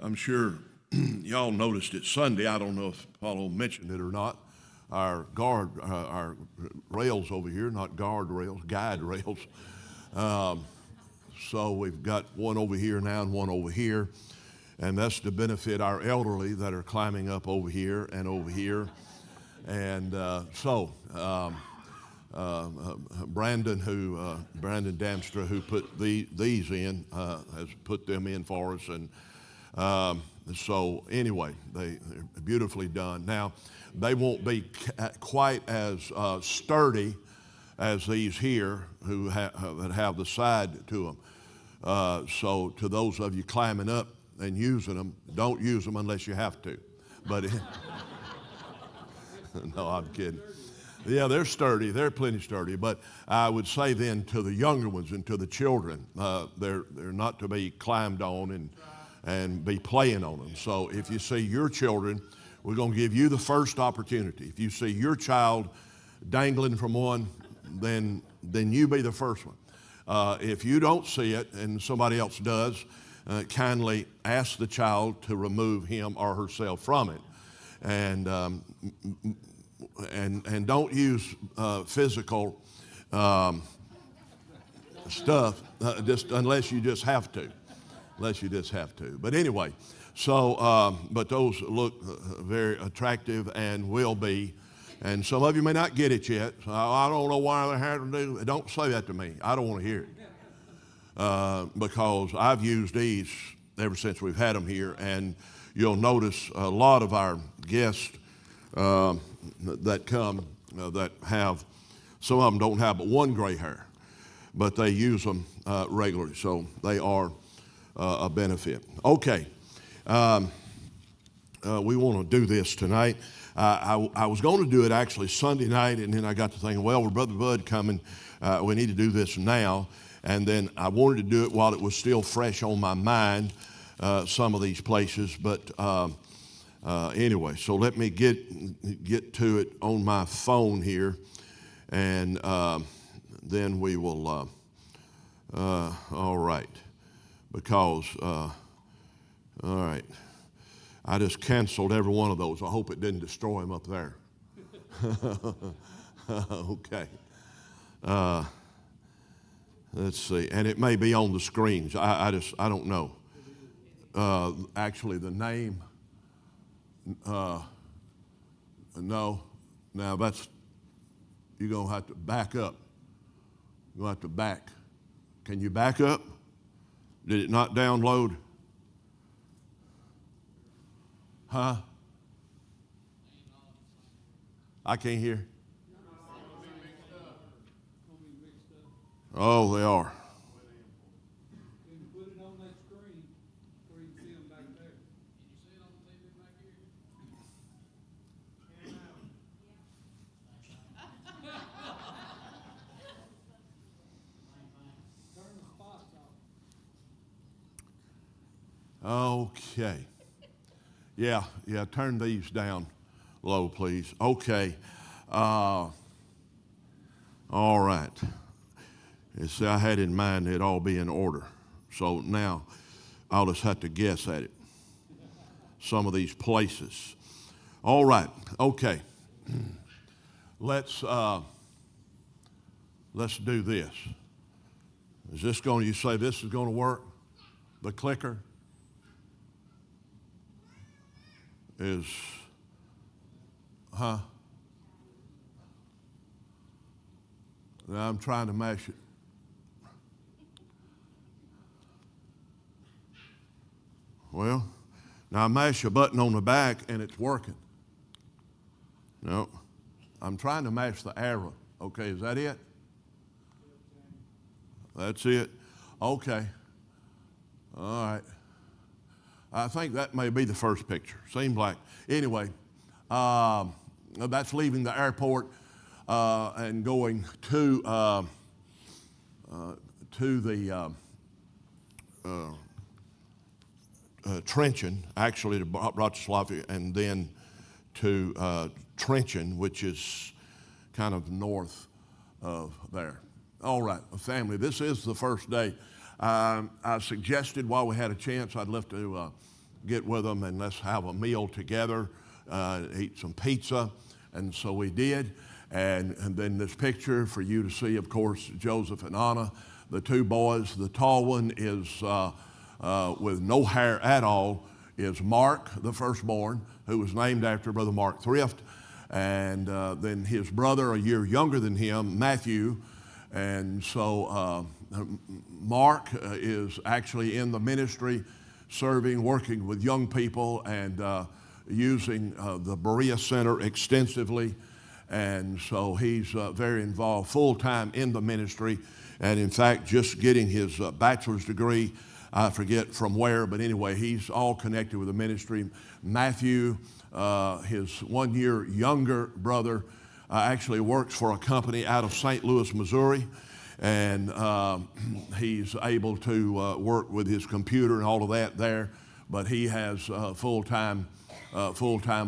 I'm sure y'all noticed it Sunday. I don't know if Paulo mentioned it or not. Our rails over here, not guard rails, guide rails. So we've got one over here now and one over here. And that's to benefit our elderly that are climbing up over here and over here. And Brandon Damstra, who put these in, has put them in for us. And so anyway, they're beautifully done. Now, they won't be quite as sturdy as these here that have the side to them. So to those of you climbing up and using them, don't use them unless you have to. But no, I'm kidding. Yeah, they're sturdy. They're plenty sturdy. But I would say then to the younger ones and to the children, they're not to be climbed on and be playing on them. So if you see your children, we're going to give you the first opportunity. If you see your child dangling from one, then you be the first one. If you don't see it and somebody else does, kindly ask the child to remove him or herself from it. And don't use physical stuff just unless you just have to. But anyway, so but those look very attractive and will be. And some of you may not get it yet. So I don't know why they had to do it. Don't say that to me. I don't want to hear it. Because I've used these ever since we've had them here. And you'll notice a lot of our guests that come that have, some of them don't have but one gray hair, but they use them regularly. So they are a benefit. Okay. We want to do this tonight. I was going to do it actually Sunday night, and then I got to thinking, well, with Brother Bud coming, we need to do this now. And then I wanted to do it while it was still fresh on my mind, some of these places. But anyway, so let me get to it on my phone here, and then we will, all right, because, all right. I just canceled every one of those. I hope it didn't destroy them up there. Okay. Let's see. And it may be on the screens. I don't know. Actually, the name, no. Now, that's, you're going to have to back up. You're going to have to back. Can you back up? Did it not download? Huh? I can't hear. Oh, they are. Can you put it on that screen where you can see them back there? Can you see it on the TV back here? Turn the spots off. Okay. Yeah, turn these down low, please. Okay. All right. See, I had in mind it all be in order. So now I'll just have to guess at it. Some of these places. All right. Okay. Let's do this. Is this going? You say this is going to work? The clicker is, Now I'm trying to mash it. Well, now I mash a button on the back and it's working. No, I'm trying to mash the arrow. Okay, is that it? That's it. Okay. All right. I think that may be the first picture. Seems like. Anyway, that's leaving the airport and going to the Trenton, actually to Bratislava, and then to Trenton, which is kind of north of there. All right, family, this is the first day. I suggested while we had a chance, I'd love to get with them and let's have a meal together, eat some pizza. And so we did. And then this picture for you to see, of course, Joseph and Anna, the two boys. The tall one is with no hair at all, is Mark, the firstborn, who was named after Brother Mark Thrift. And then his brother, a year younger than him, Matthew. And so Mark is actually in the ministry, serving, working with young people, and using the Berea Center extensively. And so he's very involved full-time in the ministry. And in fact, just getting his bachelor's degree, I forget from where, but anyway, he's all connected with the ministry. Matthew, his 1 year younger brother, actually works for a company out of St. Louis, Missouri. And he's able to work with his computer and all of that there. But he has full-time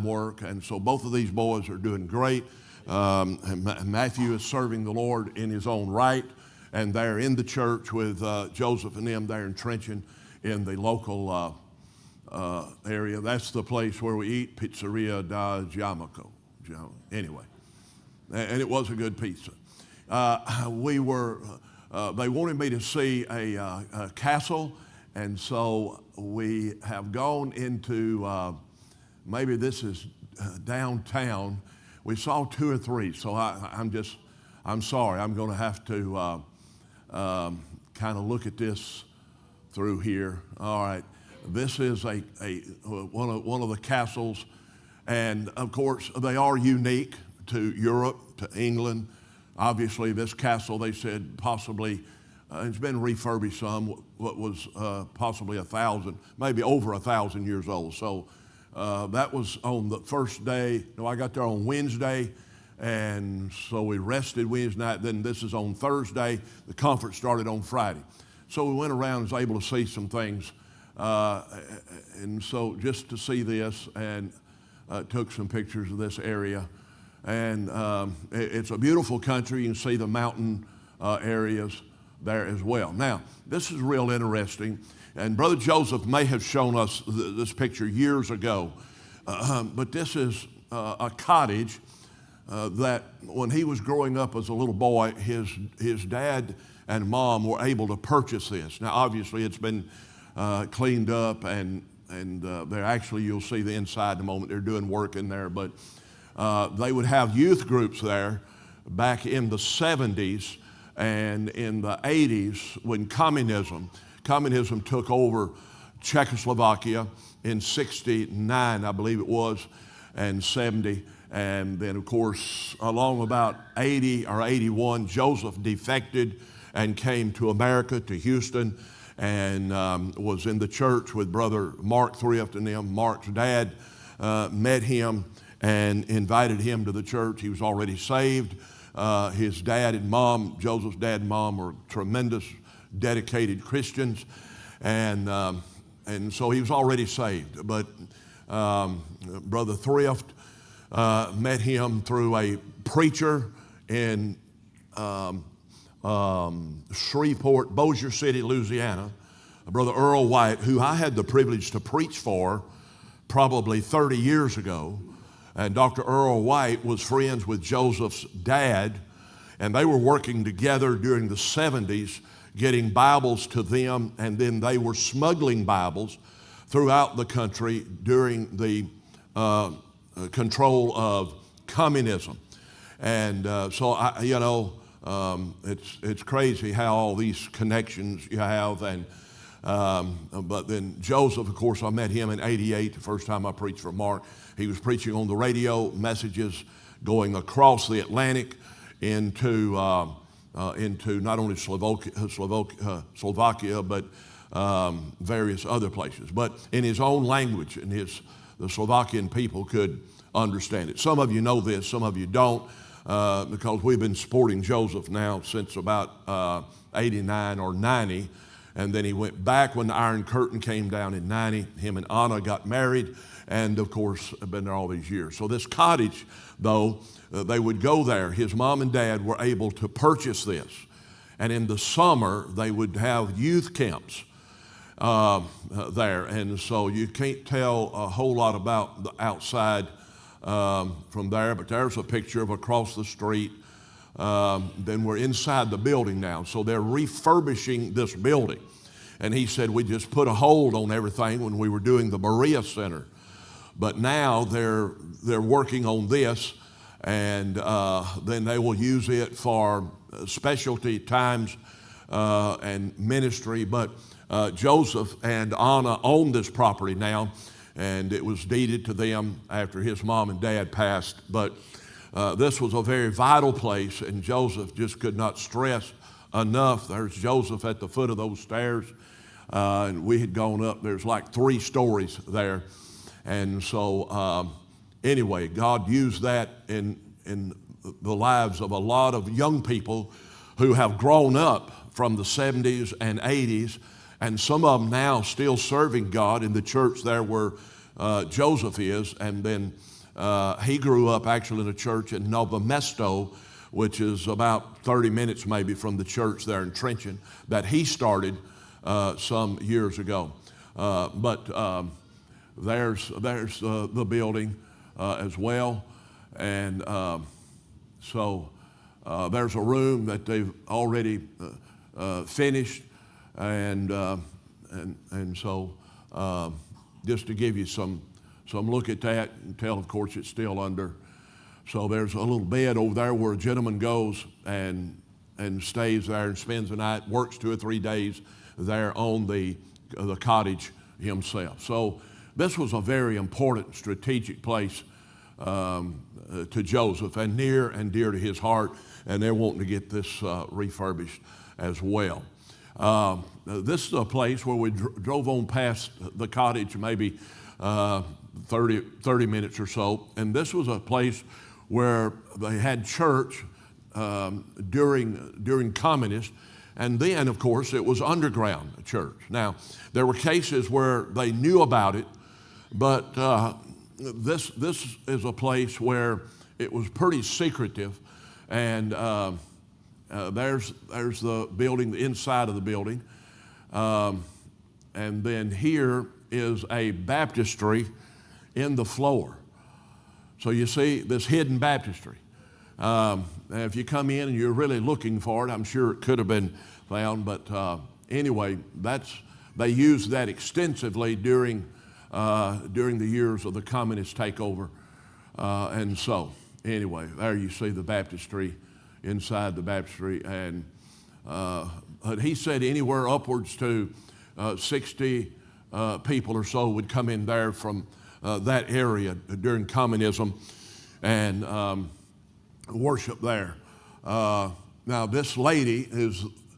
work. And so both of these boys are doing great. And Matthew is serving the Lord in his own right. And they're in the church with Joseph and them there in Trenton in the local area. That's the place where we eat, Pizzeria da Giamico. Anyway, and it was a good pizza. They wanted me to see a castle, and so we have gone into, maybe this is downtown. We saw 2 or 3, so I'm sorry. I'm going to have to kind of look at this through here. All right, this is one of the castles, and of course they are unique to Europe, to England. Obviously, this castle, they said, possibly it's been refurbished some. What was possibly 1,000, maybe over 1,000 years old. So that was on the first day. No, I got there on Wednesday. And so we rested Wednesday night. Then this is on Thursday. The conference started on Friday. So we went around and was able to see some things. And so just to see this, and took some pictures of this area. And it's a beautiful country. You can see the mountain areas there as well. Now, this is real interesting. And Brother Joseph may have shown us this picture years ago. But this is a cottage that when he was growing up as a little boy, his dad and mom were able to purchase this. Now, obviously, it's been cleaned up, and they're actually, you'll see the inside in a moment, they're doing work in there. But they would have youth groups there back in the 70s and in the 80s when communism took over Czechoslovakia in 69, I believe it was, and 70. And then, of course, along about 80 or 81, Joseph defected and came to America, to Houston, and was in the church with Brother Mark Thrift and them. Mark's dad met him and invited him to the church. He was already saved. His dad and mom, Joseph's dad and mom, were tremendous, dedicated Christians, and so he was already saved. But Brother Thrift met him through a preacher in Shreveport, Bossier City, Louisiana, Brother Earl White, who I had the privilege to preach for probably 30 years ago. And Dr. Earl White was friends with Joseph's dad, and they were working together during the 70s, getting Bibles to them, and then they were smuggling Bibles throughout the country during the control of communism. And so, it's crazy how all these connections you have. And but then Joseph, of course, I met him in 88, the first time I preached for Mark. He was preaching on the radio, messages going across the Atlantic into not only Slovakia, but various other places, but in his own language, and the Slovakian people could understand it. Some of you know this, some of you don't, because we've been supporting Joseph now since about 89 or 90, and then he went back when the Iron Curtain came down in 90. Him and Anna got married, and of course have been there all these years. So this cottage, though, they would go there. His mom and dad were able to purchase this, and in the summer they would have youth camps. there. And so you can't tell a whole lot about the outside from there, but there's a picture of across the street. Then we're inside the building now. So they're refurbishing this building. And he said we just put a hold on everything when we were doing the Berea Center. But now they're working on this, and then they will use it for specialty times and ministry. But Joseph and Anna own this property now, and it was deeded to them after his mom and dad passed. But this was a very vital place, and Joseph just could not stress enough. There's Joseph at the foot of those stairs, and we had gone up. There's like 3 stories there. And so anyway, God used that in the lives of a lot of young people who have grown up from the 70s and 80s, and some of them now still serving God in the church there where Joseph is. And then he grew up actually in a church in Nova Mesto, which is about 30 minutes maybe from the church there in Trenton that he started some years ago. There's the building as well. And so there's a room that they've already finished. And so just to give you some look at that and tell, of course, it's still under. So there's a little bed over there where a gentleman goes and stays there and spends the night, works 2 or 3 days there on the cottage himself. So this was a very important strategic place to Joseph and near and dear to his heart, and they're wanting to get this refurbished as well. This is a place where we drove on past the cottage maybe 30 minutes or so, and this was a place where they had church during communist. And then, of course, it was underground church. Now, there were cases where they knew about it, but this is a place where it was pretty secretive. And there's the building, the inside of the building. And then here is a baptistry in the floor. So you see this hidden baptistry. If you come in and you're really looking for it, I'm sure it could have been found. But anyway, they used that extensively during the years of the communist takeover. And so anyway, there you see the baptistry, inside the baptistry. And he said anywhere upwards to 60 people or so would come in there from that area during communism and worship there. Now this lady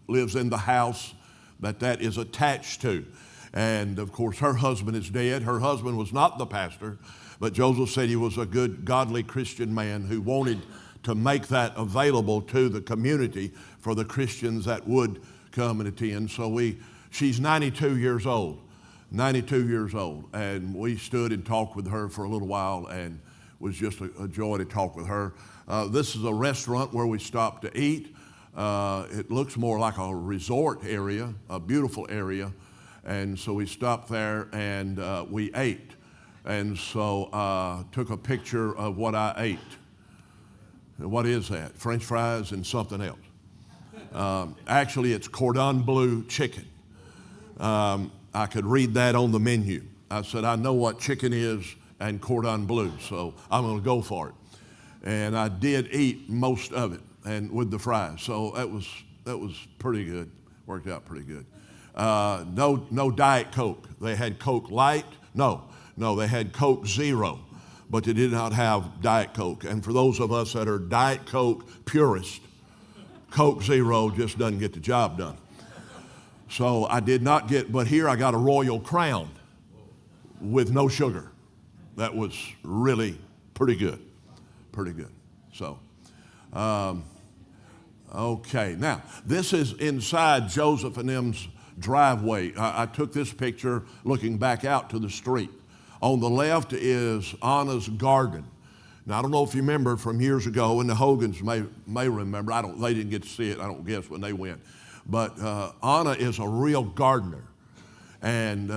lives in the house that is attached to. And of course her husband is dead. Her husband was not the pastor, but Joseph said he was a good, godly Christian man who wanted to make that available to the community for the Christians that would come and attend. So she's 92 years old. 92 years old, and we stood and talked with her for a little while, and it was just a joy to talk with her. This is a restaurant where we stopped to eat. It looks more like a resort area, a beautiful area, and so we stopped there and we ate. And so took a picture of what I ate. What is that? French fries and something else. Actually, it's cordon bleu chicken. I could read that on the menu. I said, I know what chicken is and cordon bleu, so I'm going to go for it. And I did eat most of it, and with the fries. So that was pretty good. Worked out pretty good. No Diet Coke. They had Coke Light. No, they had Coke Zero, but they did not have Diet Coke. And for those of us that are Diet Coke purists, Coke Zero just doesn't get the job done. So I did not get, but here I got a Royal Crown with no sugar. That was really pretty good. Pretty good. So, okay. Now, this is inside Joseph and them's driveway. I took this picture looking back out to the street. On the left is Anna's garden. Now, I don't know if you remember from years ago, and the Hogans may remember. They didn't get to see it, I don't guess, when they went. But Anna is a real gardener. And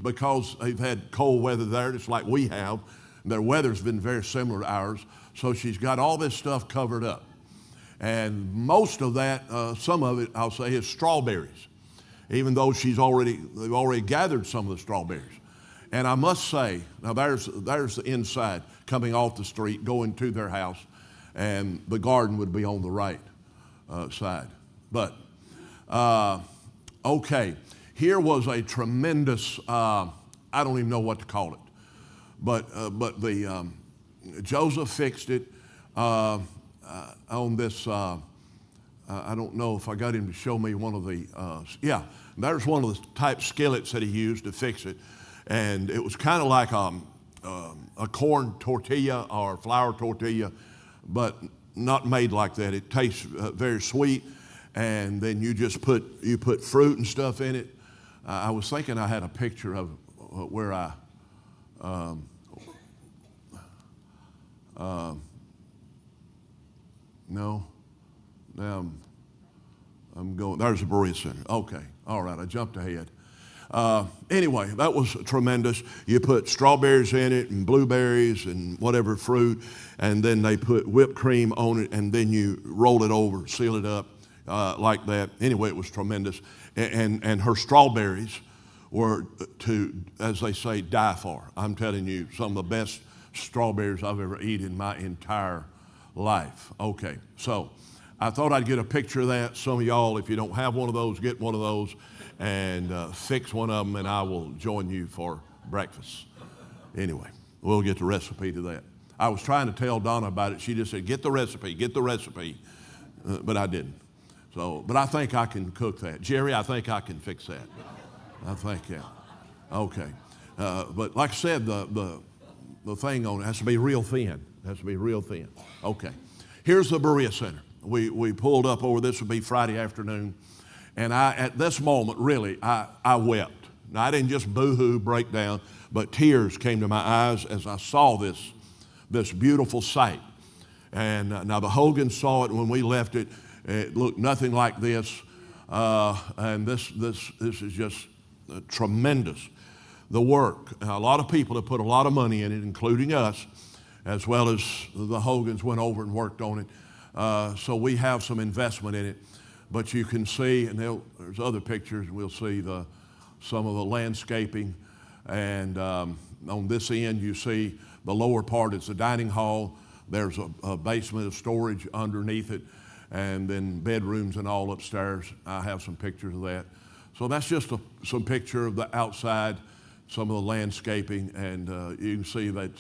because they've had cold weather there, just like we have, their weather's been very similar to ours, so she's got all this stuff covered up. And most of that, some of it, I'll say, is strawberries, even though they've already gathered some of the strawberries. And I must say, now there's the inside coming off the street, going to their house, and the garden would be on the right side. But, okay, here was a tremendous, I don't even know what to call it, but Joseph fixed it on this, I don't know if I got him to show me one of the, there's one of the type skillets that he used to fix it. And it was kind of like a corn tortilla or flour tortilla, but not made like that. It tastes very sweet, and then you put fruit and stuff in it. I was thinking I had a picture of where I no, now I'm going. There's a Berea Center. Okay, all right. I jumped ahead. Anyway, that was tremendous. You put strawberries in it and blueberries and whatever fruit, and then they put whipped cream on it, and then you roll it over, seal it up like that. Anyway, it was tremendous. And her strawberries were to, as they say, die for. I'm telling you, some of the best strawberries I've ever eaten in my entire life. Okay, so I thought I'd get a picture of that. Some of y'all, if you don't have one of those, get one of those and fix one of them, and I will join you for breakfast. Anyway, we'll get the recipe to that. I was trying to tell Donna about it. She just said, get the recipe, but I didn't. So, but I think I can cook that. Jerry, I think I can fix that. I think, yeah. Okay. But like I said, the thing on it has to be real thin. Okay. Here's the Berea Center. We pulled up over, this would be Friday afternoon. And at this moment, really, I wept. Now, I didn't just boo-hoo, break down, but tears came to my eyes as I saw this beautiful sight. And now the Hogans saw it when we left it. It looked nothing like this. And this is just tremendous. The work. A lot of people have put a lot of money in it, including us, as well as the Hogans went over and worked on it. So we have some investment in it. But you can see, and there's other pictures, we'll see some of the landscaping. And on this end, you see the lower part is the dining hall. There's a basement of storage underneath it, and then bedrooms and all upstairs. I have some pictures of that. So that's just some picture of the outside, some of the landscaping, and you can see that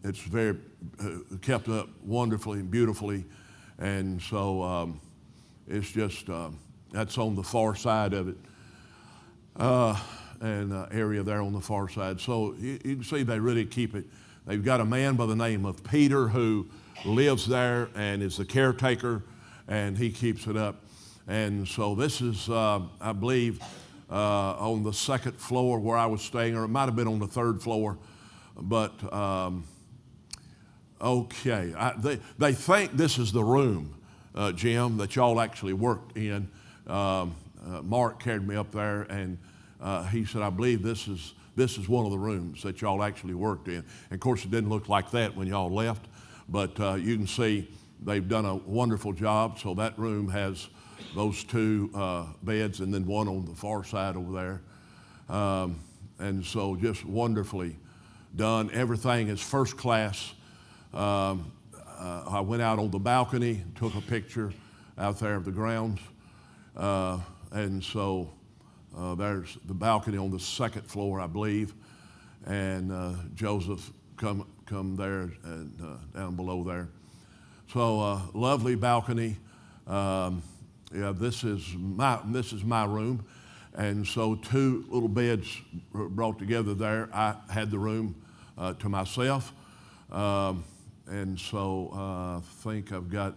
it's very kept up wonderfully and beautifully. And so it's just, that's on the far side of it, and area there on the far side. So you can see they really keep it. They've got a man by the name of Peter who lives there and is the caretaker, and he keeps it up. And so this is, I believe, on the second floor where I was staying, or it might have been on the third floor. But, okay, they think this is the room, Jim, that y'all actually worked in. Mark carried me up there, and he said, I believe this is one of the rooms that y'all actually worked in. And of course, it didn't look like that when y'all left, but you can see they've done a wonderful job. So that room has those two beds, and then one on the far side over there. And so just wonderfully done. Everything is first class. I went out on the balcony, took a picture out there of the grounds. And so there's the balcony on the second floor, I believe. And Joseph come there and down below there. So lovely balcony. Yeah, this is my room. And so two little beds were brought together there. I had the room to myself. And so I think I've got,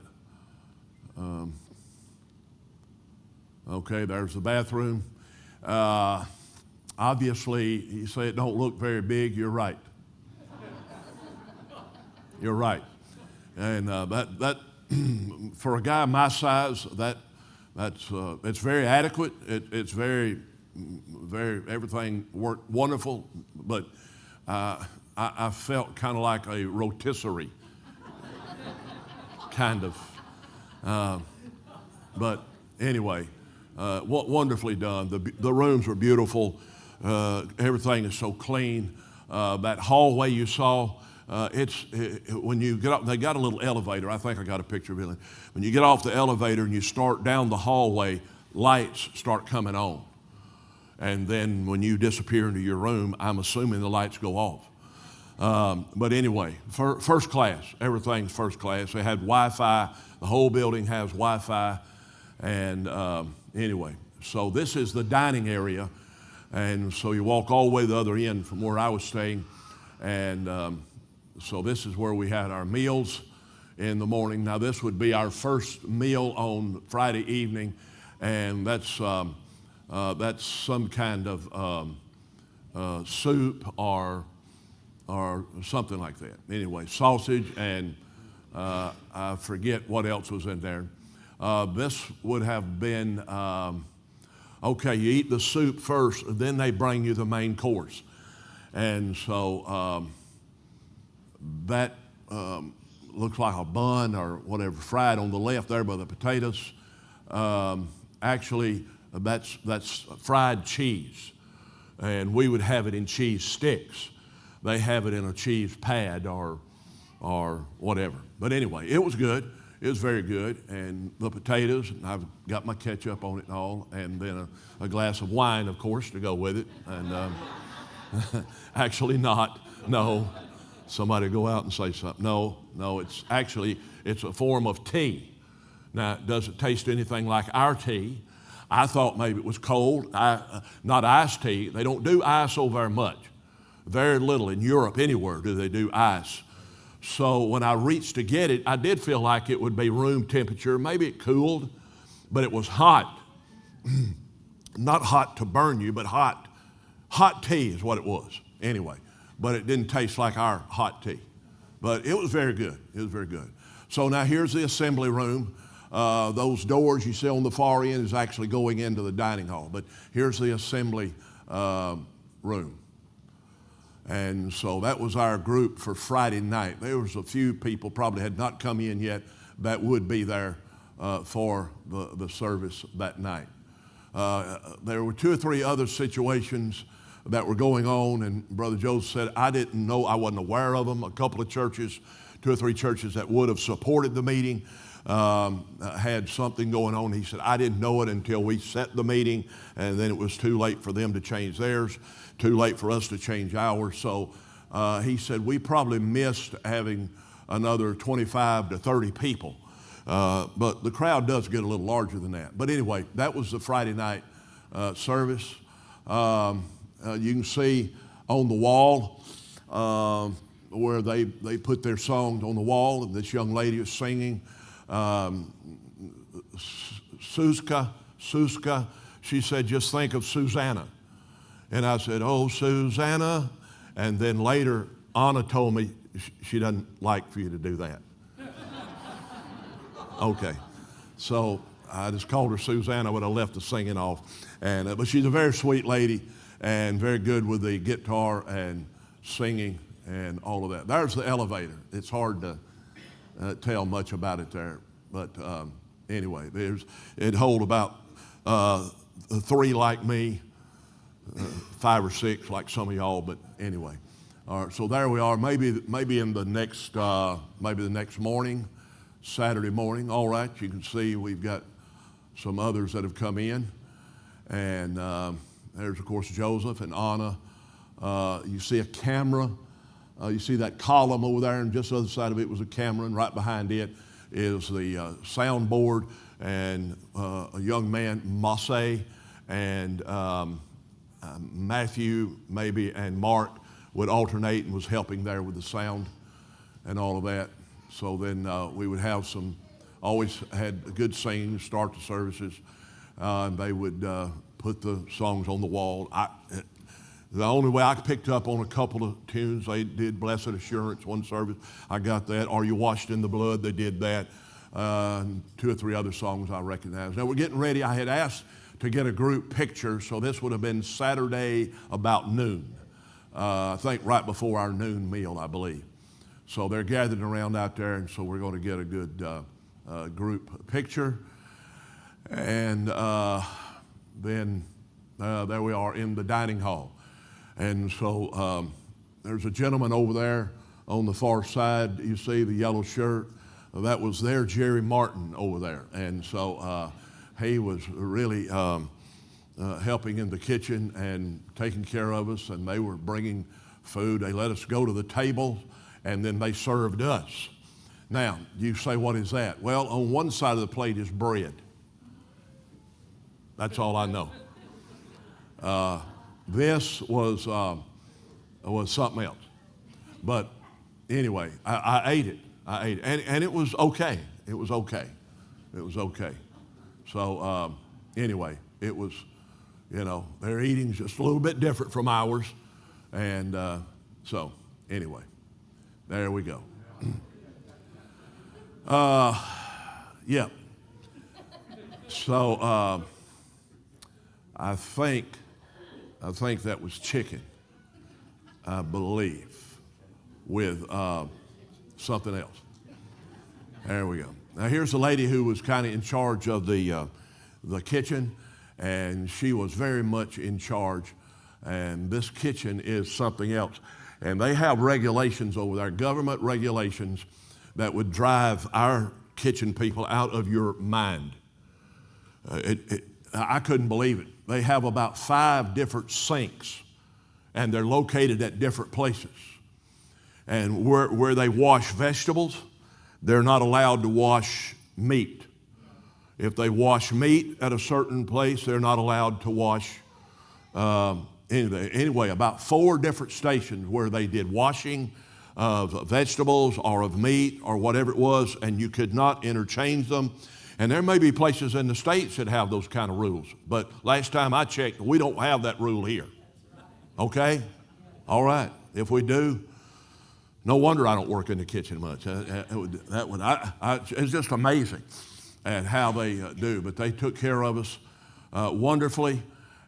okay, there's the bathroom. Obviously, you say it don't look very big. You're right. You're right. And that for a guy my size, that it's very adequate. It's very, very, everything worked wonderful, but I felt kind of like a rotisserie, kind of. But anyway, wonderfully done. The rooms were beautiful. Everything is so clean. That hallway you saw, when you get up, they got a little elevator. I think I got a picture of it. When you get off the elevator and you start down the hallway, lights start coming on. And then when you disappear into your room, I'm assuming the lights go off. But anyway, first class. Everything's first class. They had Wi-Fi. The whole building has Wi-Fi. And anyway, so this is the dining area. And so you walk all the way to the other end from where I was staying. And so this is where we had our meals in the morning. Now this would be our first meal on Friday evening. And that's some kind of soup or something like that. Anyway, sausage and I forget what else was in there. This would have been, okay, you eat the soup first, and then they bring you the main course. And so that looks like a bun or whatever, fried on the left there by the potatoes. Actually, that's fried cheese, and we would have it in cheese sticks. They have it in a cheese pad or whatever. But anyway, it was good. It was very good. And the potatoes, and I've got my ketchup on it and all, and then a glass of wine, of course, to go with it. And actually not, no. Somebody go out and say something. No, it's a form of tea. Now, it doesn't taste anything like our tea. I thought maybe it was cold, not iced tea. They don't do ice over very much. Very little in Europe anywhere do they do ice. So when I reached to get it, I did feel like it would be room temperature. Maybe it cooled, but it was hot. Not hot to burn you, but hot. Hot tea is what it was anyway. But it didn't taste like our hot tea. But it was very good. It was very good. So now here's the assembly room. Those doors you see on the far end is actually going into the dining hall. But here's the assembly room. And so that was our group for Friday night. There was a few people probably had not come in yet that would be there for the service that night. There were 2 or 3 other situations that were going on, and Brother Joseph said, I didn't know, I wasn't aware of them. A couple of churches, 2 or 3 churches that would have supported the meeting had something going on. He said, I didn't know it until we set the meeting, and then it was too late for them to change theirs, too late for us to change ours. So he said, we probably missed having another 25 to 30 people. But the crowd does get a little larger than that. But anyway, that was the Friday night service. You can see on the wall where they put their songs on the wall, and this young lady is singing. Suska, she said, just think of Susanna. And I said, oh, Susanna. And then later, Anna told me she doesn't like for you to do that. Okay. So I just called her Susanna when I left the singing off. And but she's a very sweet lady and very good with the guitar and singing and all of that. There's the elevator. It's hard to tell much about it there. But anyway, it hold about 3 like me, 5 or 6 like some of y'all, but anyway. All right, so there we are. Maybe in the next morning, Saturday morning. All right, you can see we've got some others that have come in, and there's of course Joseph and Anna. You see a camera. You see that column over there, and just the other side of it was a camera, and right behind it is the soundboard, and a young man, Masse, and Matthew maybe and Mark would alternate and was helping there with the sound and all of that. So then we would have always had good singing to start the services, and they would put the songs on the wall. The only way I picked up on a couple of tunes, they did Blessed Assurance, one service. I got that. Are You Washed in the Blood? They did that. 2 or 3 other songs I recognize. Now we're getting ready. I had asked to get a group picture, so this would have been Saturday about noon. I think right before our noon meal, I believe. So they're gathered around out there, and so we're going to get a good group picture. And then there we are in the dining hall. And so there's a gentleman over there on the far side. You see the yellow shirt. That was their Jerry Martin over there. And so he was really helping in the kitchen and taking care of us, and they were bringing food. They let us go to the table, and then they served us. Now, you say, what is that? Well, on one side of the plate is bread. That's all I know. This was something else. But anyway, I ate it. I ate it. And it was okay. It was okay. It was okay. So anyway, it was, their eating's just a little bit different from ours. And so anyway, there we go. Yeah. So I think that was chicken, I believe, with something else. There we go. Now here's a lady who was kind of in charge of the kitchen, and she was very much in charge. And this kitchen is something else. And they have regulations over there, government regulations, that would drive our kitchen people out of your mind. I couldn't believe it. They have about 5 different sinks, and they're located at different places. And where they wash vegetables, they're not allowed to wash meat. If they wash meat at a certain place, they're not allowed to wash anything. Anyway, about 4 different stations where they did washing of vegetables or of meat or whatever it was, and you could not interchange them. And there may be places in the States that have those kind of rules. But last time I checked, we don't have that rule here. Okay? All right. If we do, no wonder I don't work in the kitchen much. It's just amazing at how they do. But they took care of us wonderfully.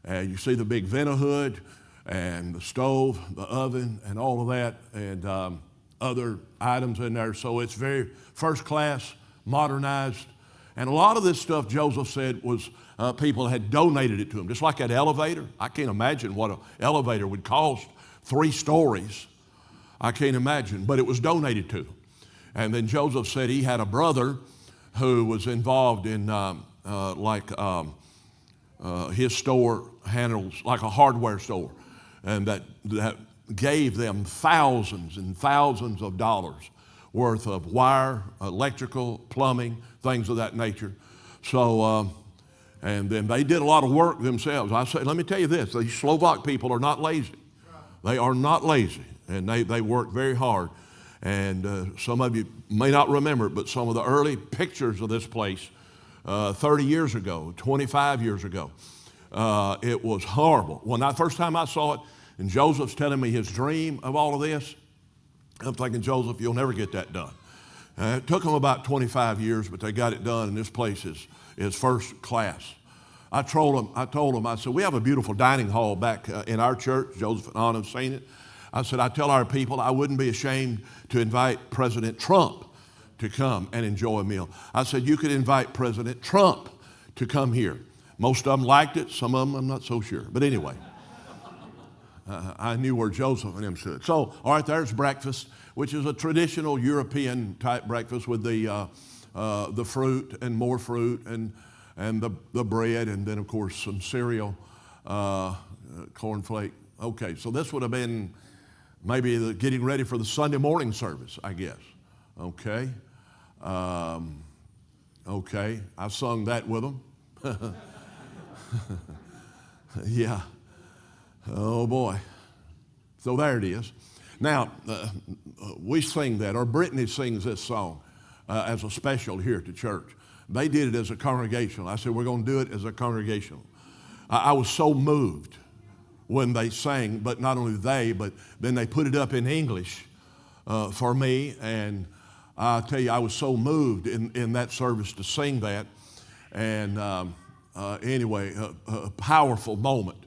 You see the big vent hood and the stove, the oven, and all of that, and other items in there. So it's very first class, modernized. And a lot of this stuff, Joseph said, was people had donated it to him. Just like that elevator. I can't imagine what an elevator would cost. 3 stories. I can't imagine. But it was donated to him. And then Joseph said he had a brother who was involved in his store handles, like a hardware store. And that gave them thousands and thousands of dollars worth of wire, electrical, plumbing, things of that nature. So, and then they did a lot of work themselves. I say, let me tell you this, these Slovak people are not lazy. They are not lazy, and they work very hard. And some of you may not remember it, but some of the early pictures of this place 30 years ago, 25 years ago, it was horrible. When first time I saw it, and Joseph's telling me his dream of all of this, I'm thinking, Joseph, you'll never get that done. It took them about 25 years, but they got it done, and this place is first class. I told them, I said, we have a beautiful dining hall back in our church. Joseph and Anna have seen it. I said, I tell our people I wouldn't be ashamed to invite President Trump to come and enjoy a meal. I said, you could invite President Trump to come here. Most of them liked it. Some of them, I'm not so sure. But anyway. I knew where Joseph and him stood. So, all right, there's breakfast, which is a traditional European type breakfast with the fruit and more fruit and the bread, and then of course some cereal, cornflake. Okay, so this would have been maybe getting ready for the Sunday morning service, I guess. Okay, okay, I sung that with them. Yeah. Oh boy. So there it is. Now, we sing that, or Brittany sings this song as a special here at the church. They did it as a congregational. I said, we're going to do it as a congregational. I was so moved when they sang, but not only they, but then they put it up in English for me, and I tell you, I was so moved in that service to sing that. And anyway, a powerful moment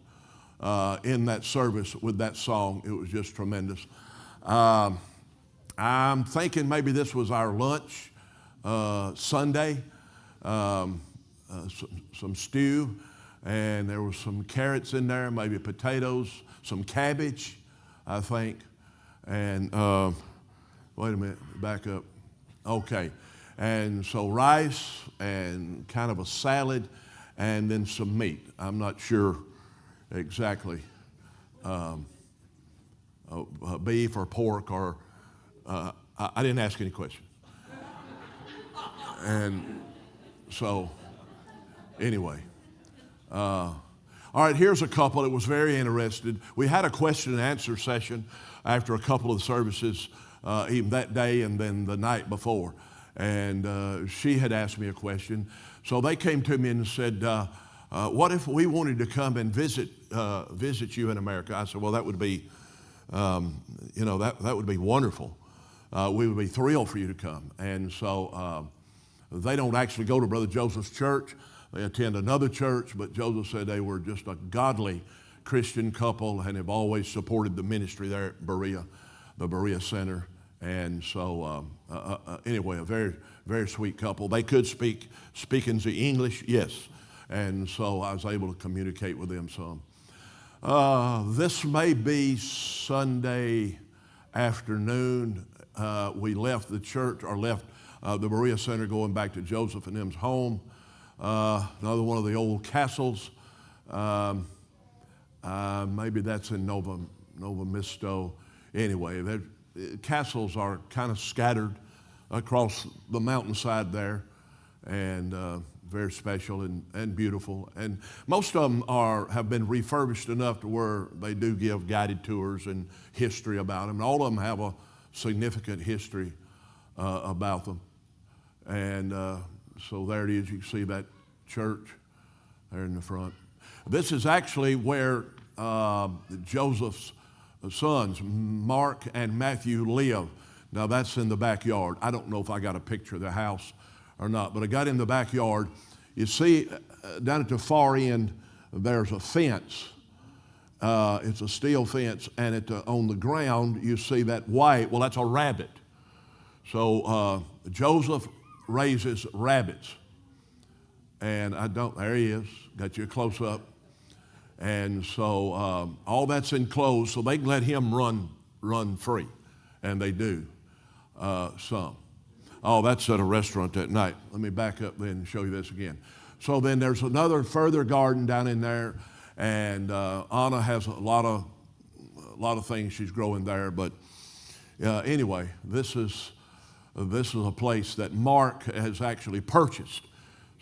in that service with that song. It was just tremendous. I'm thinking maybe this was our lunch Sunday, some stew, and there was some carrots in there, maybe potatoes, some cabbage, I think. And wait a minute, back up. Okay. And so rice and kind of a salad and then some meat. I'm not sure exactly beef or pork or I didn't ask any questions. And so anyway, all right, here's a couple that was very interested. We had a question and answer session after a couple of the services, even that day and then the night before. And she had asked me a question. So they came to me and said, what if we wanted to come and visit you in America? I said, well, that would be, that would be wonderful. We would be thrilled for you to come. And so they don't actually go to Brother Joseph's church. They attend another church, but Joseph said they were just a godly Christian couple and have always supported the ministry there at Berea, the Berea Center. And so anyway, a very, very sweet couple. They could speak in the English, yes. And so I was able to communicate with them some. This may be Sunday afternoon. We left the church or left the Berea Center going back to Joseph and them's home. Another one of the old castles. Maybe that's in Nova Misto. Anyway, castles are kind of scattered across the mountainside there, and very special and beautiful. And most of them have been refurbished enough to where they do give guided tours and history about them. And all of them have a significant history about them. And so there it is. You can see that church there in the front. This is actually where Joseph's sons, Mark and Matthew, live. Now that's in the backyard. I don't know if I got a picture of the house or not, but I got in the backyard. You see down at the far end, there's a fence. It's a steel fence, and on the ground you see that white, well, that's a rabbit. So Joseph raises rabbits. And there he is, got you a close up. And so all that's enclosed, so they can let him run free. And they do some. Oh, that's at a restaurant that night. Let me back up then and show you this again. So then there's another further garden down in there, and Anna has a lot of things she's growing there. But anyway, this is a place that Mark has actually purchased.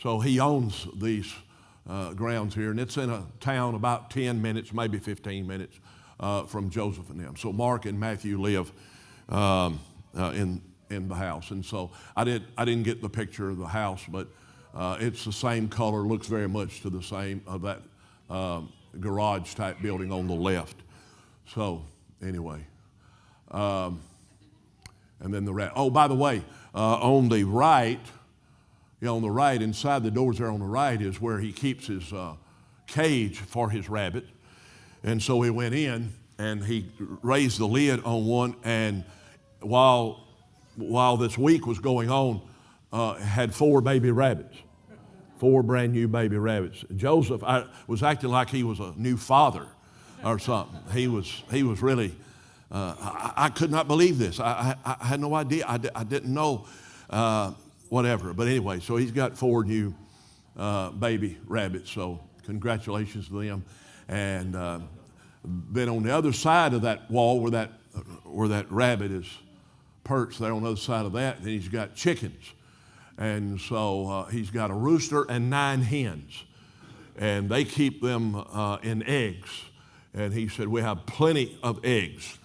So he owns these grounds here, and it's in a town about 10 minutes, maybe 15 minutes from Joseph and them. So Mark and Matthew live in the house, and so I didn't get the picture of the house, but it's the same color, looks very much to the same of that garage type building on the left. So anyway, and then oh, by the way, on the right. On the right, inside the doors there on the right is where he keeps his cage for his rabbit. And so he went in and he raised the lid on one, and while this week was going on, had 4 baby rabbits, 4 brand new baby rabbits. Joseph was acting like he was a new father or something. He was really, I could not believe this. I had no idea. I didn't know. Whatever. But anyway, so he's got 4 new baby rabbits, so congratulations to them. And then on the other side of that wall where that rabbit is perched there on the other side of that, then he's got chickens. And so he's got a rooster and 9 hens. And they keep them in eggs. And he said, we have plenty of eggs.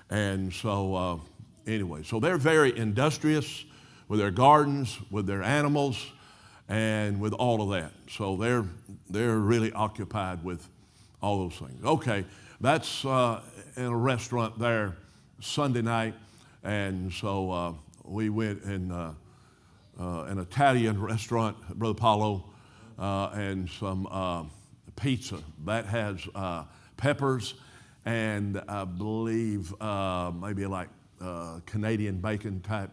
And so anyway, so they're very industrious with their gardens, with their animals, and with all of that. So they're really occupied with all those things. Okay, that's in a restaurant there Sunday night, and so we went in an Italian restaurant, Brother Paulo, and some pizza that has peppers and I believe maybe like Canadian bacon type,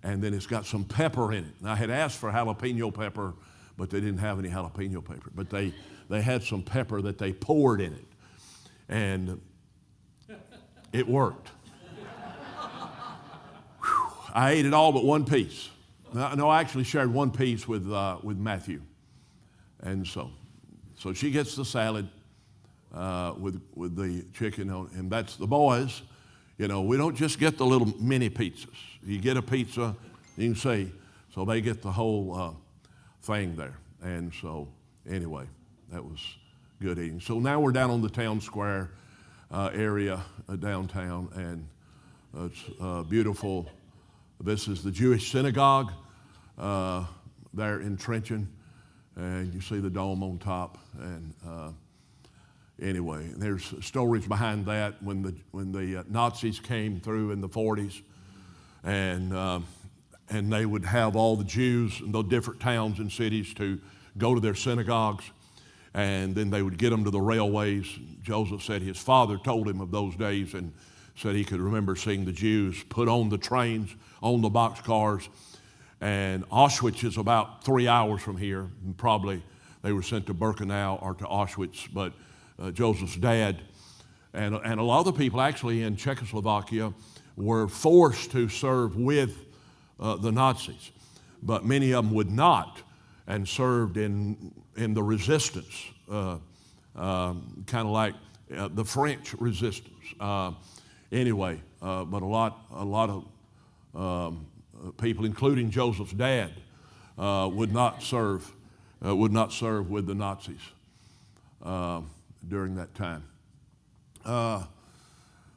and then it's got some pepper in it. And I had asked for jalapeno pepper, but they didn't have any jalapeno pepper. But they had some pepper that they poured in it, and it worked. Whew. I ate it all but one piece. No, I actually shared one piece with Matthew, and so she gets the salad with the chicken on, and that's the boys. You know, we don't just get the little mini pizzas. You get a pizza, you can see, so they get the whole thing there. And so, anyway, that was good eating. So now we're down on the town square area downtown, and it's beautiful. This is the Jewish synagogue there in Trenton, and you see the dome on top. And anyway, there's stories behind that when the Nazis came through in the 40s, and they would have all the Jews in those different towns and cities to go to their synagogues, and then they would get them to the railways. Joseph said his father told him of those days and said he could remember seeing the Jews put on the trains, on the boxcars, and Auschwitz is about 3 hours from here, and probably they were sent to Birkenau or to Auschwitz, but Joseph's dad, and a lot of the people actually in Czechoslovakia were forced to serve with the Nazis, but many of them would not and served in the resistance, kind of like the French resistance. Anyway, but a lot of people, including Joseph's dad, would not serve with the Nazis during that time.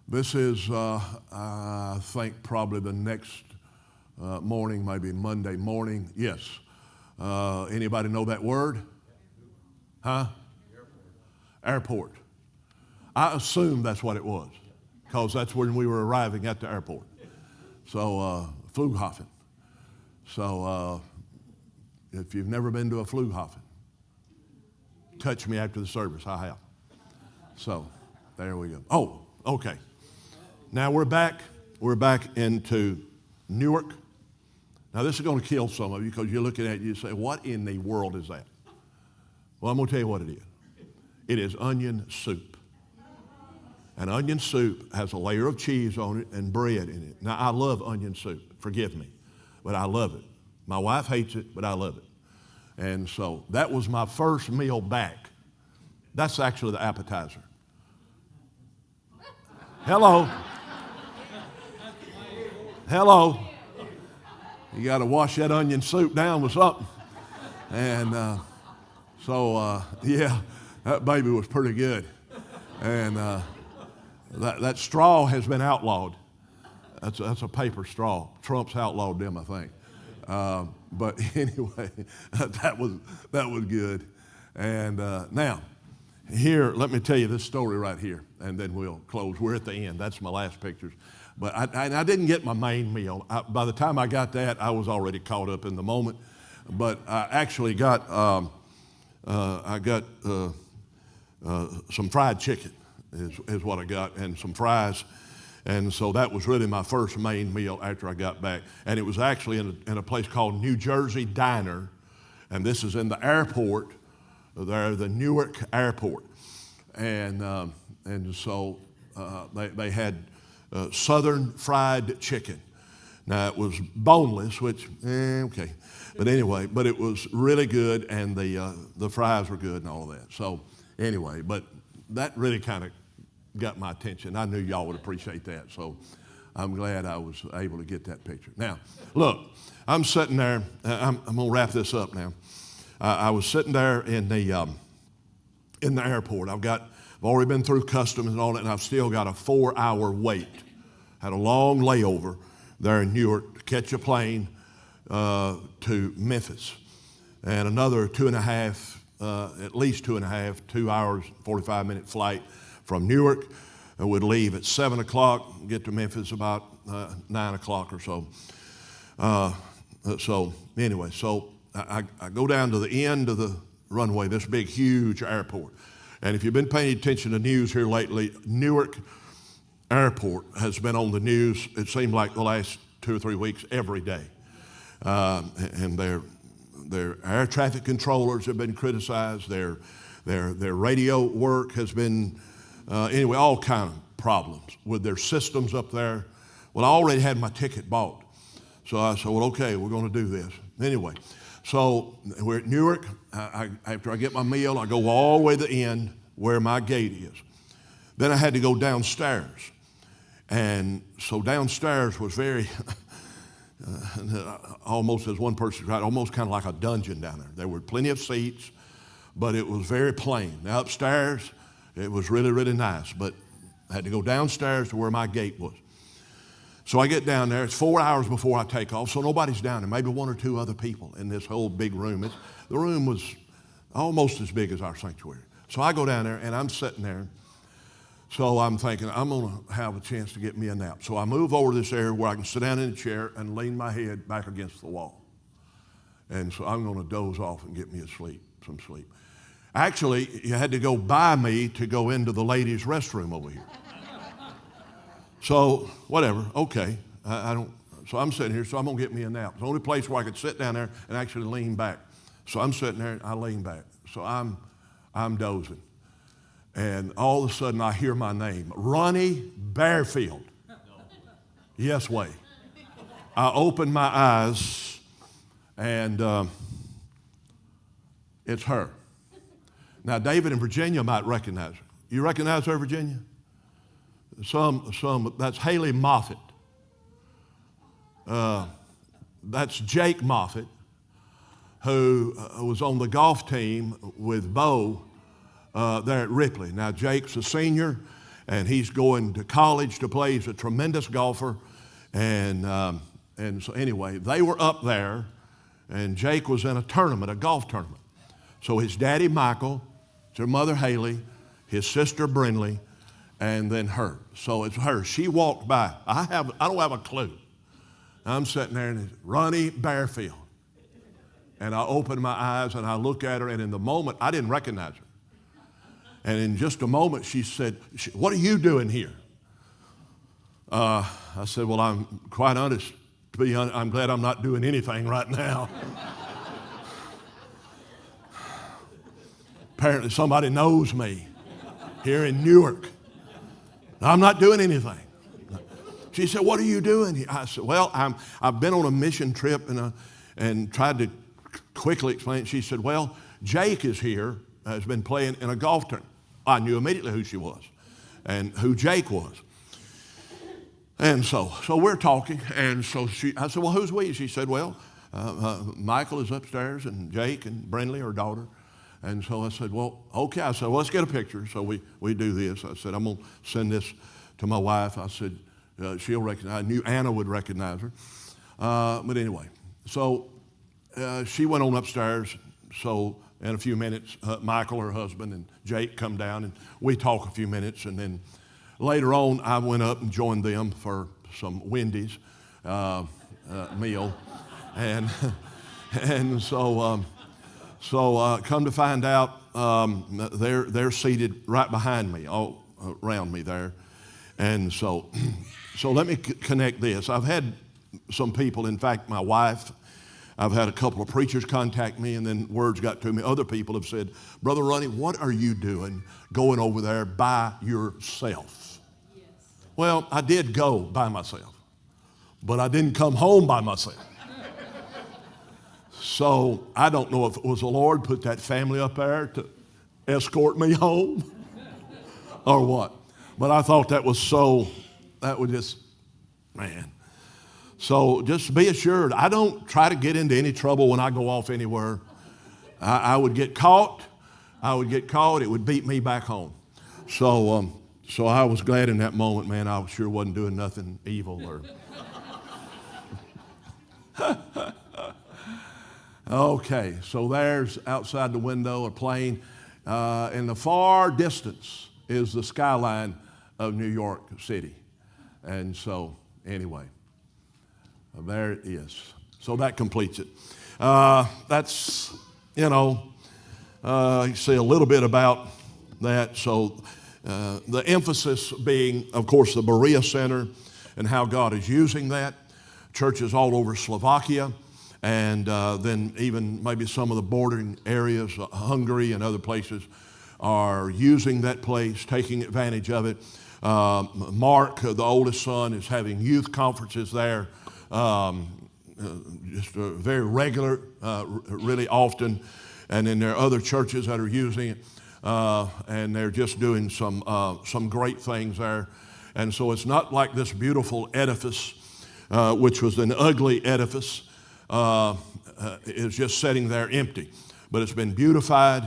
This is, I think, probably the next morning, maybe Monday morning. Yes. Anybody know that word? Huh? Airport. I assume that's what it was, because that's when we were arriving at the airport. So, Flughafen. So, if you've never been to a Flughafen, touch me after the service. I have. So, there we go. Oh, okay. Now we're back into Newark. Now this is going to kill some of you because you're looking at it and you say, what in the world is that? Well, I'm going to tell you what it is. It is onion soup. And onion soup has a layer of cheese on it and bread in it. Now I love onion soup. Forgive me, but I love it. My wife hates it, but I love it. And so that was my first meal back. That's actually the appetizer. Hello. Hello. You got to wash that onion soup down with something. And yeah, that baby was pretty good. And that straw has been outlawed. That's a paper straw. Trump's outlawed them, I think. But anyway, that was good. And now, here, let me tell you this story right here, and then we'll close. We're at the end. That's my last pictures. But I didn't get my main meal. By the time I got that, I was already caught up in the moment. But I actually got some fried chicken is what I got, and some fries. And so that was really my first main meal after I got back. And it was actually in a place called New Jersey Diner, and this is in the airport. There, the Newark Airport, and so they had Southern fried chicken. Now it was boneless, which okay, but anyway, but it was really good, and the fries were good and all of that. So anyway, but that really kind of got my attention. I knew y'all would appreciate that, so I'm glad I was able to get that picture. Now, look, I'm sitting there. I'm going to wrap this up now. I was sitting there in the airport. I've already been through customs and all that, and I've still got a 4-hour wait. Had a long layover there in Newark to catch a plane to Memphis, and another 2.5, at least 2.5, 2 hours, 45-minute flight from Newark. I would leave at 7 o'clock, get to Memphis about 9 o'clock or so. So anyway, I go down to the end of the runway, this big, huge airport. And if you've been paying attention to news here lately, Newark Airport has been on the news, it seemed like the last 2 or 3 weeks, every day. And their air traffic controllers have been criticized. Their radio work has been, anyway, all kind of problems with their systems up there. Well, I already had my ticket bought. So I said, well, okay, we're going to do this. Anyway, so we're at Newark. After I get my meal, I go all the way to the end where my gate is. Then I had to go downstairs. And so downstairs was very, almost as one person described, almost kind of like a dungeon down there. There were plenty of seats, but it was very plain. Now upstairs, it was really, really nice, but I had to go downstairs to where my gate was. So I get down there. It's 4 hours before I take off, so nobody's down there. Maybe 1 or 2 other people in this whole big room. The room was almost as big as our sanctuary. So I go down there, and I'm sitting there. So I'm thinking, I'm going to have a chance to get me a nap. So I move over to this area where I can sit down in a chair and lean my head back against the wall. And so I'm going to doze off and get me some sleep. Actually, you had to go by me to go into the ladies' restroom over here. So whatever, okay. So I'm sitting here, so I'm going to get me a nap. It's the only place where I could sit down there and actually lean back. So I'm sitting there, and I lean back. So I'm dozing. And all of a sudden, I hear my name, Ronnie Barefield. Yes, way. I open my eyes, and it's her. Now, David and Virginia might recognize her. You recognize her, Virginia? That's Haley Moffitt. That's Jake Moffitt, who was on the golf team with Bo there at Ripley. Now, Jake's a senior, and he's going to college to play. He's a tremendous golfer. And so anyway, they were up there, and Jake was in a golf tournament. So his daddy, Michael, their mother, Haley, his sister, Brinley, and then her. So it's her. She walked by. I don't have a clue. I'm sitting there, and it's Ronnie Barefield. And I open my eyes, and I look at her, and in the moment, I didn't recognize her. And in just a moment, she said, what are you doing here? I said, well, I'm quite honest. I'm glad I'm not doing anything right now. Apparently, somebody knows me here in Newark. I'm not doing anything. She said, what are you doing here? I said, well, I've been on a mission trip and tried to quickly explain it. She said, well, Jake is here, has been playing in a golf tournament. I knew immediately who she was and who Jake was. And so we're talking, and so I said, well, who's we? She said, well, Michael is upstairs, and Jake and Brinley, her daughter. And so I said, well, okay. I said, well, let's get a picture. So we do this. I said, I'm going to send this to my wife. I said, she'll recognize. I knew Anna would recognize her. But anyway, so she went on upstairs. So in a few minutes, Michael, her husband, and Jake come down, and we talk a few minutes. And then later on, I went up and joined them for some Wendy's meal. And so come to find out, they're seated right behind me, all around me there. And so let me connect this. I've had some people, in fact, my wife, I've had a couple of preachers contact me, and then words got to me. Other people have said, Brother Ronnie, what are you doing going over there by yourself? Yes. Well, I did go by myself, but I didn't come home by myself. So I don't know if it was the Lord put that family up there to escort me home or what. But I thought that was just, man. So just be assured, I don't try to get into any trouble when I go off anywhere. I would get caught. It would beat me back home. So I was glad in that moment, man. I sure wasn't doing nothing evil or. Okay, so there's outside the window a plane. In the far distance is the skyline of New York City. And so, anyway, There it is. So that completes it. That's, you see a little bit about that. So the emphasis being, of course, the Berea Center and how God is using that. Churches all over Slovakia, and then even maybe some of the bordering areas, Hungary and other places, are using that place, taking advantage of it. Mark, the oldest son, is having youth conferences there, just very regular, really often. And then there are other churches that are using it, and they're just doing some great things there. And so it's not like this beautiful edifice, which was an ugly edifice, is just sitting there empty. But it's been beautified,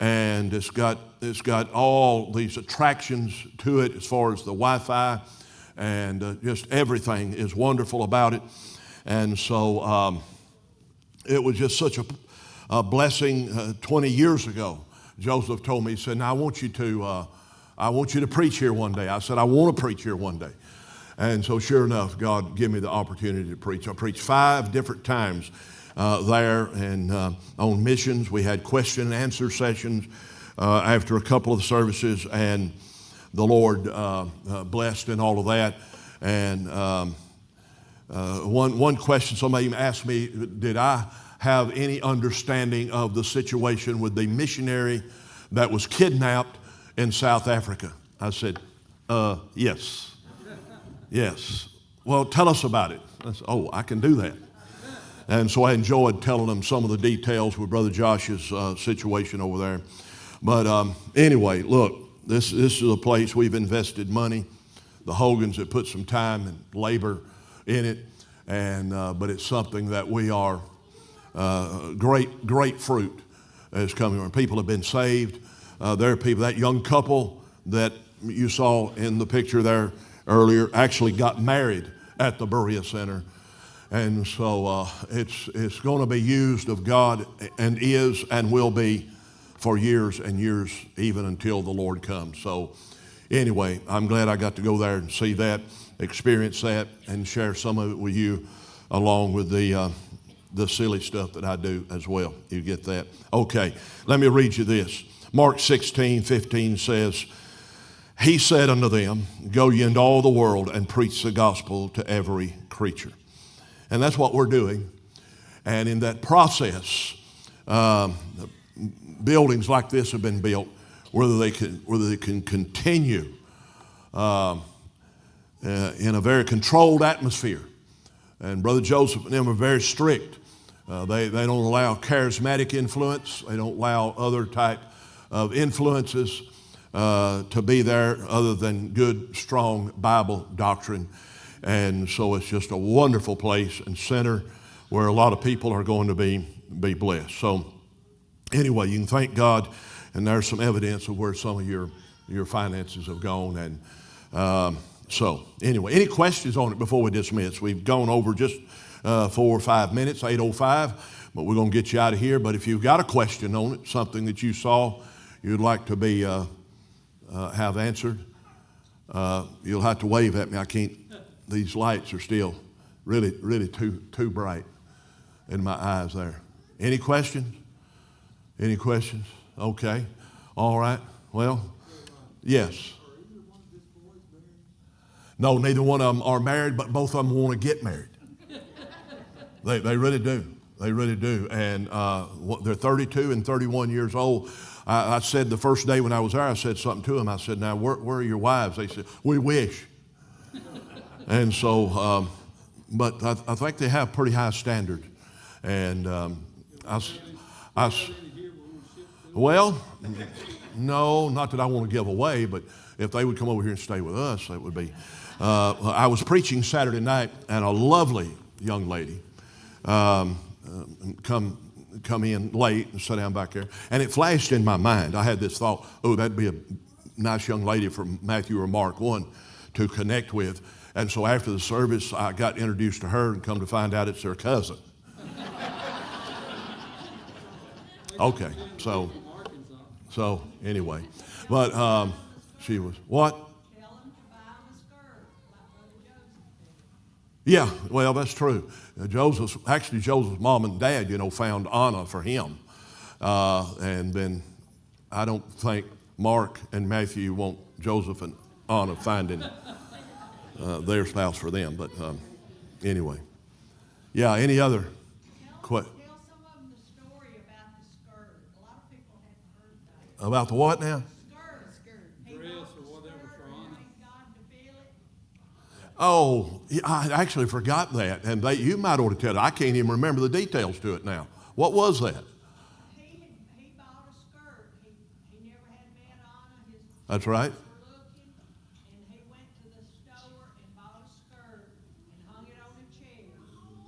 and it's got all these attractions to it as far as the Wi-Fi, and just everything is wonderful about it. And so it was just such a blessing. 20 years ago, Joseph told me, he said, "Now I want you to preach here one day." I said, "I want to preach here one day." And so sure enough, God gave me the opportunity to preach. I preached 5 different times there, and on missions. We had question and answer sessions after a couple of services, and the Lord blessed in all of that. And one question somebody even asked me, did I have any understanding of the situation with the missionary that was kidnapped in South Africa? I said, yes. Yes. Well, tell us about it. I said, oh, I can do that. And so I enjoyed telling them some of the details with Brother Josh's situation over there. But anyway, look, this is a place we've invested money. The Hogans have put some time and labor in it, and but it's something that we are great fruit is coming on. People have been saved. There are people, that young couple that you saw in the picture there earlier actually got married at the Berea Center. And so it's going to be used of God, and is and will be for years and years, even until the Lord comes. So anyway, I'm glad I got to go there and see that, experience that, and share some of it with you, along with the silly stuff that I do as well. You get that? Okay, let me read you this. Mark 16:15 says, "He said unto them, Go ye into all the world and preach the gospel to every creature." And that's what we're doing. And in that process, buildings like this have been built, whether they can continue in a very controlled atmosphere. And Brother Joseph and them are very strict. They don't allow charismatic influence. They don't allow other type of influences to be there other than good, strong Bible doctrine. And so it's just a wonderful place and center where a lot of people are going to be blessed. So anyway, you can thank God, and there's some evidence of where some of your finances have gone. And so anyway, any questions on it before we dismiss? We've gone over just 4 or 5 minutes, 8:05, but we're going to get you out of here. But if you've got a question on it, something that you saw you'd like to be have answered, you'll have to wave at me. I can't. These lights are still really too bright in my eyes there. Any questions? Any questions? Okay. All right. Well, yes. No, neither one of them are married, but both of them want to get married. They really do. They really do. And they're 32 and 31 years old. I said the first day when I was there, I said something to them. I said, "Now, where are your wives?" They said, "We wish." And so, but I think they have pretty high standard. And well, no, not that I want to give away, but if they would come over here and stay with us, that would be. I was preaching Saturday night, and a lovely young lady come in late and sat down back there, and it flashed in my mind. I had this thought, oh, that'd be a nice young lady from Matthew or Mark 1 to connect with. And so after the service, I got introduced to her, and come to find out it's her cousin. Okay, so anyway, but she was what? Tell them to buy them a skirt like Brother Joseph Yeah, well, that's true. Joseph's mom and dad, found Anna for him. And then I don't think Mark and Matthew want Joseph and Anna finding their spouse for them. But anyway. Yeah, any other questions? Tell some of them the story about the skirt. A lot of people haven't heard that. About the what now? Skirt. He Dress bought or the whatever skirt for and Anna. thanked God to feel it. Oh, yeah, I actually forgot that. And you might ought to tell it. I can't even remember the details to it now. What was that? He bought a skirt. He never had met Anna. His That's right. parents were looking, and he went to the store and bought a skirt and hung it on a chair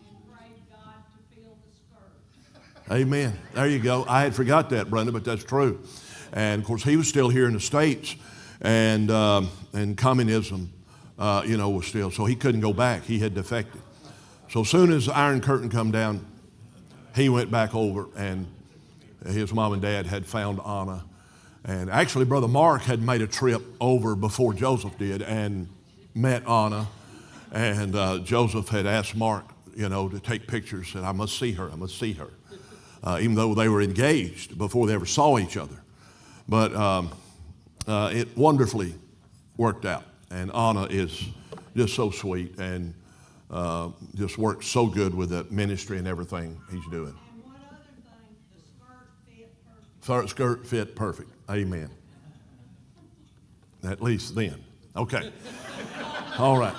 and prayed God to fill the skirt. Amen. There you go. I had forgot that, Brenda, but that's true. And of course, he was still here in the States, and communism, was still, so he couldn't go back. He had defected. So as soon as the Iron Curtain come down, he went back over, and his mom and dad had found Anna. And actually, Brother Mark had made a trip over before Joseph did and met Anna. And Joseph had asked Mark, to take pictures, said, I must see her, even though they were engaged before they ever saw each other. But it wonderfully worked out. And Anna is just so sweet and just works so good with the ministry and everything he's doing. And one other thing, the skirt fit perfect. Skirt fit perfect. Amen. At least then. Okay. All right.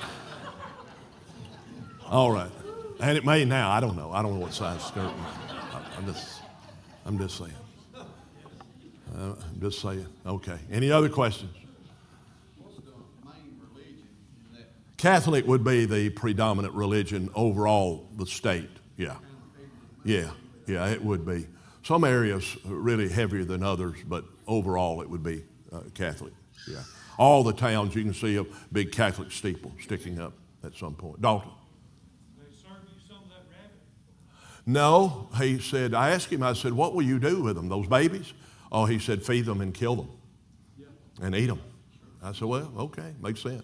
All right. And it may now. I don't know. I don't know what size skirt. I'm just saying. I'm just saying. Okay. Any other questions? What's the main religion in that? Catholic would be the predominant religion overall the state. Yeah. Yeah. Yeah, it would be. Some areas are really heavier than others, but overall it would be Catholic. Yeah. All the towns you can see a big Catholic steeple sticking up at some point. Dalton. They serve you some of that rabbit? No, he said, I asked him, I said, what will you do with them, those babies? Oh, he said, feed them and kill them and eat them. I said, well, okay, makes sense.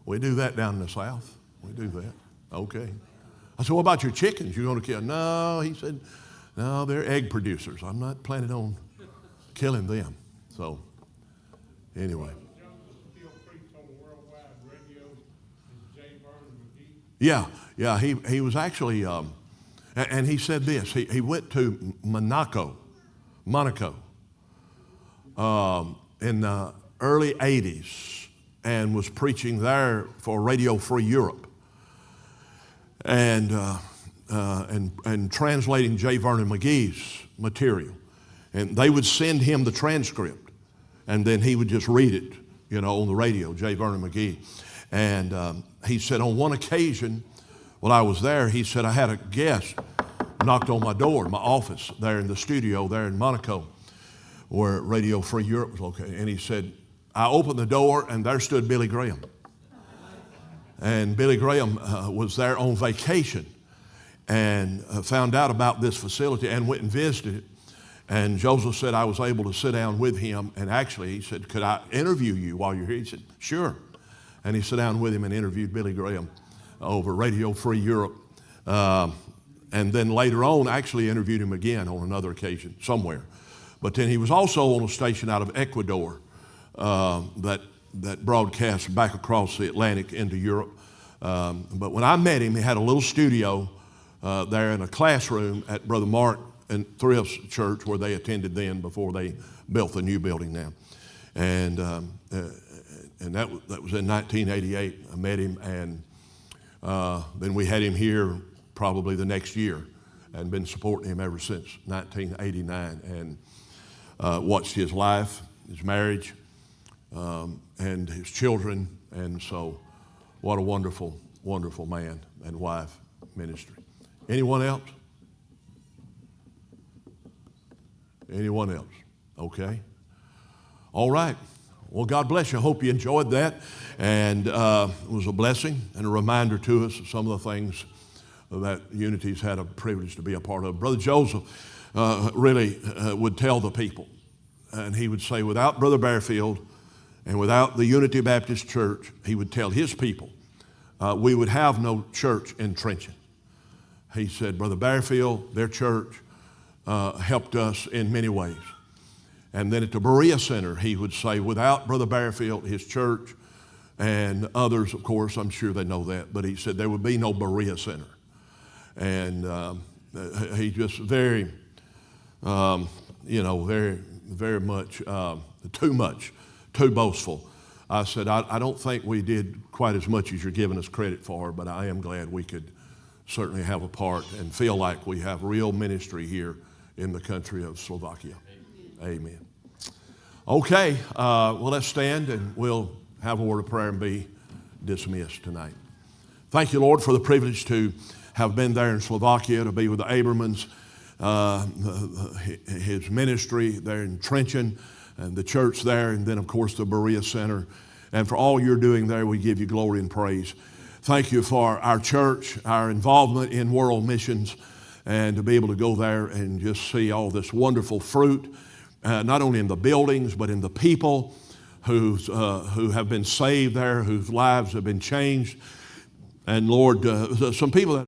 We do that down in the South. We do that. Okay. I said, what about your chickens? You're going to kill? No, he said, no, they're egg producers. I'm not planning on killing them. So, anyway. Still preached on worldwide radio and J. Vernon McGee. Yeah, he was actually, and he said this, he went to Monaco, in the early 80s and was preaching there for Radio Free Europe and translating J. Vernon McGee's material. And they would send him the transcript, and then he would just read it, on the radio, J. Vernon McGee. And he said on one occasion, while I was there, he said I had a guest knocked on my door, my office there in the studio there in Monaco, where Radio Free Europe was located. And he said, I opened the door, and there stood Billy Graham. And Billy Graham was there on vacation and found out about this facility and went and visited it. And Joseph said, I was able to sit down with him. And actually, he said, could I interview you while you're here? He said, sure. And he sat down with him and interviewed Billy Graham over Radio Free Europe. And then later on, actually interviewed him again on another occasion somewhere. But then he was also on a station out of Ecuador that broadcast back across the Atlantic into Europe. But when I met him, he had a little studio there in a classroom at Brother Mark and Thrift's church where they attended then before they built the new building now. And that was in 1988. I met him, and then we had him here probably the next year and been supporting him ever since 1989 and watched his life, his marriage, and his children. And so what a wonderful, wonderful man and wife ministry. Anyone else? Anyone else? Okay. All right. Well, God bless you. I hope you enjoyed that. And it was a blessing and a reminder to us of some of the things that Unity's had a privilege to be a part of. Brother Joseph really would tell the people, and he would say, without Brother Bearfield and without the Unity Baptist Church, he would tell his people we would have no church in Trenton. He said, Brother Bearfield, their church helped us in many ways. And then at the Berea Center, he would say, without Brother Bearfield, his church, and others, of course, I'm sure they know that, but he said there would be no Berea Center. And he just very, very much, too boastful. I said, I don't think we did quite as much as you're giving us credit for, but I am glad we could certainly have a part and feel like we have real ministry here in the country of Slovakia. Amen. Okay, well, let's stand and we'll have a word of prayer and be dismissed tonight. Thank you, Lord, for the privilege to have been there in Slovakia, to be with the Abermans, his ministry there in Trenton, and the church there, and then, of course, the Berea Center. And for all you're doing there, we give you glory and praise. Thank you for our church, our involvement in world missions, and to be able to go there and just see all this wonderful fruit, not only in the buildings, but in the people who have been saved there, whose lives have been changed. And Lord, some people that